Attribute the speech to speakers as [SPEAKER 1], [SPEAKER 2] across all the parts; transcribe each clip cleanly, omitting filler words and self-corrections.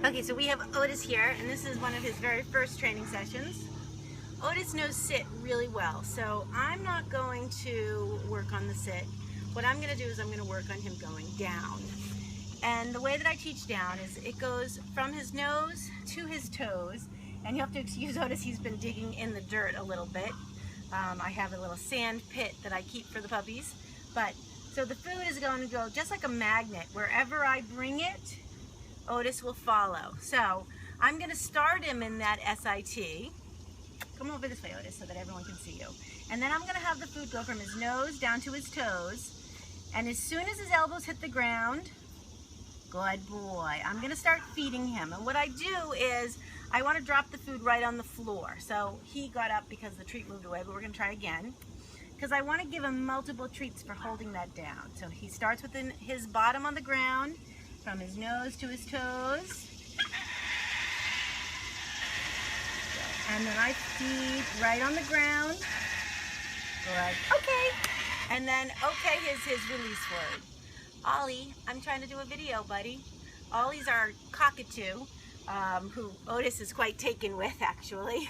[SPEAKER 1] Okay, so we have Otis here, and this is one of his very first training sessions. Otis knows sit really well, so I'm not going to work on the sit. What I'm going to do is I'm going to work on him going down. And the way that I teach down is it goes from his nose to his toes, and you have to excuse Otis, he's been digging in the dirt a little bit. I have a little sand pit that I keep for the puppies. So the food is going to go just like a magnet. Wherever I bring it, Otis will follow. So I'm going to start him in that SIT. Come over this way, Otis, so that everyone can see you. And then I'm going to have the food go from his nose down to his toes. And as soon as his elbows hit the ground, good boy, I'm going to start feeding him. And what I do is I want to drop the food right on the floor. So he got up because the treat moved away, but we're going to try again. Because I want to give him multiple treats for holding that down. So he starts with his bottom on the ground, from his nose to his toes. And then I feed right on the ground. Good. Okay. And then okay is his release word. Ollie, I'm trying to do a video, buddy. Ollie's our cockatoo, who Otis is quite taken with, actually.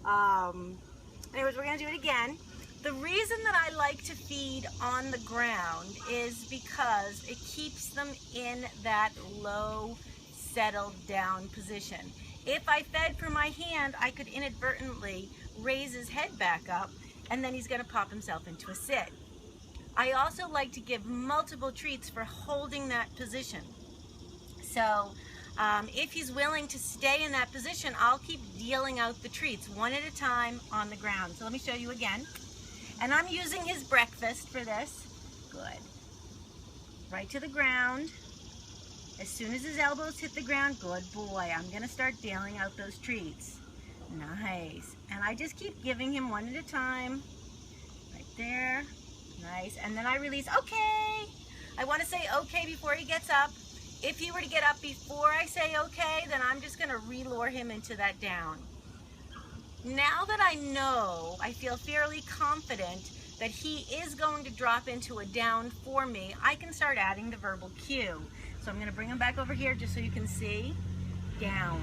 [SPEAKER 1] Anyways, we're going to do it again. The reason that I like to feed on the ground is because it keeps them in that low, settled down position. If I fed from my hand, I could inadvertently raise his head back up, and then he's going to pop himself into a sit. I also like to give multiple treats for holding that position. So if he's willing to stay in that position, I'll keep dealing out the treats one at a time on the ground. So let me show you again. And I'm using his breakfast for this. Good. Right to the ground. As soon as his elbows hit the ground, good boy. I'm going to start dealing out those treats. Nice. And I just keep giving him one at a time. Right there. Nice. And then I release, okay. I want to say okay before he gets up. If he were to get up before I say okay, then I'm just going to re-lure him into that down. Now that I know, I feel fairly confident that he is going to drop into a down for me, I can start adding the verbal cue. So I'm going to bring him back over here just so you can see. Down.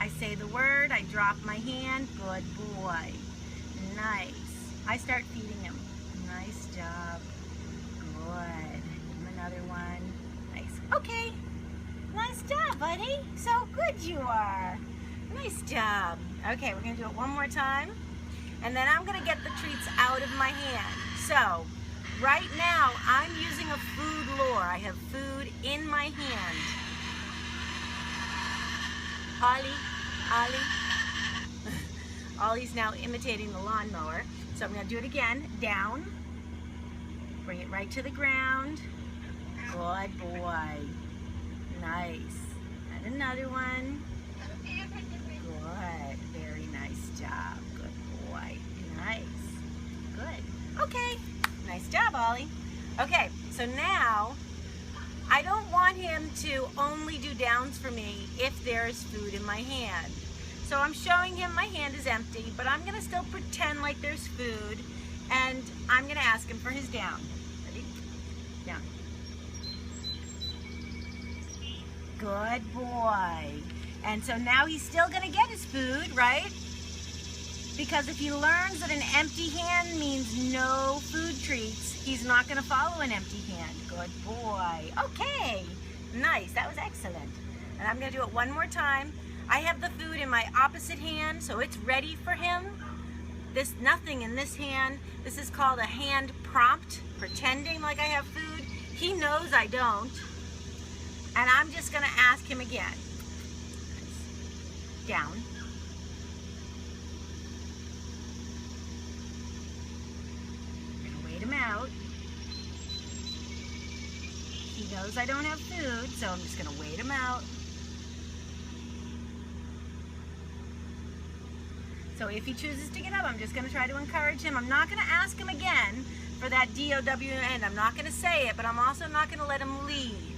[SPEAKER 1] I say the word, I drop my hand, good boy. Nice. I start feeding him. Nice job. Good. Give him another one. Nice. Okay. Nice job, buddy. So good you are. Nice job. Okay, we're going to do it one more time. And then I'm going to get the treats out of my hand. So, right now, I'm using a food lure. I have food in my hand. Ollie. Ollie's now imitating the lawnmower. So I'm going to do it again. Down. Bring it right to the ground. Good boy. Nice. And another one. Good. Very nice job. Good boy. Nice. Good. Okay. Nice job, Ollie. Okay, so now I don't want him to only do downs for me if there's food in my hand. So I'm showing him my hand is empty, but I'm going to still pretend like there's food, and I'm going to ask him for his down. Ready? Down. Good boy. And so now he's still going to get his food, right? Because if he learns that an empty hand means no food treats, he's not going to follow an empty hand. Good boy. Okay. Nice. That was excellent. And I'm going to do it one more time. I have the food in my opposite hand, so it's ready for him. There's nothing in this hand. This is called a hand prompt, pretending like I have food. He knows I don't. And I'm just going to ask him again. Down. I'm going to wait him out. He knows I don't have food, so I'm just going to wait him out. So if he chooses to get up, I'm just going to try to encourage him. I'm not going to ask him again for that DOWN. I'm not going to say it, but I'm also not going to let him leave.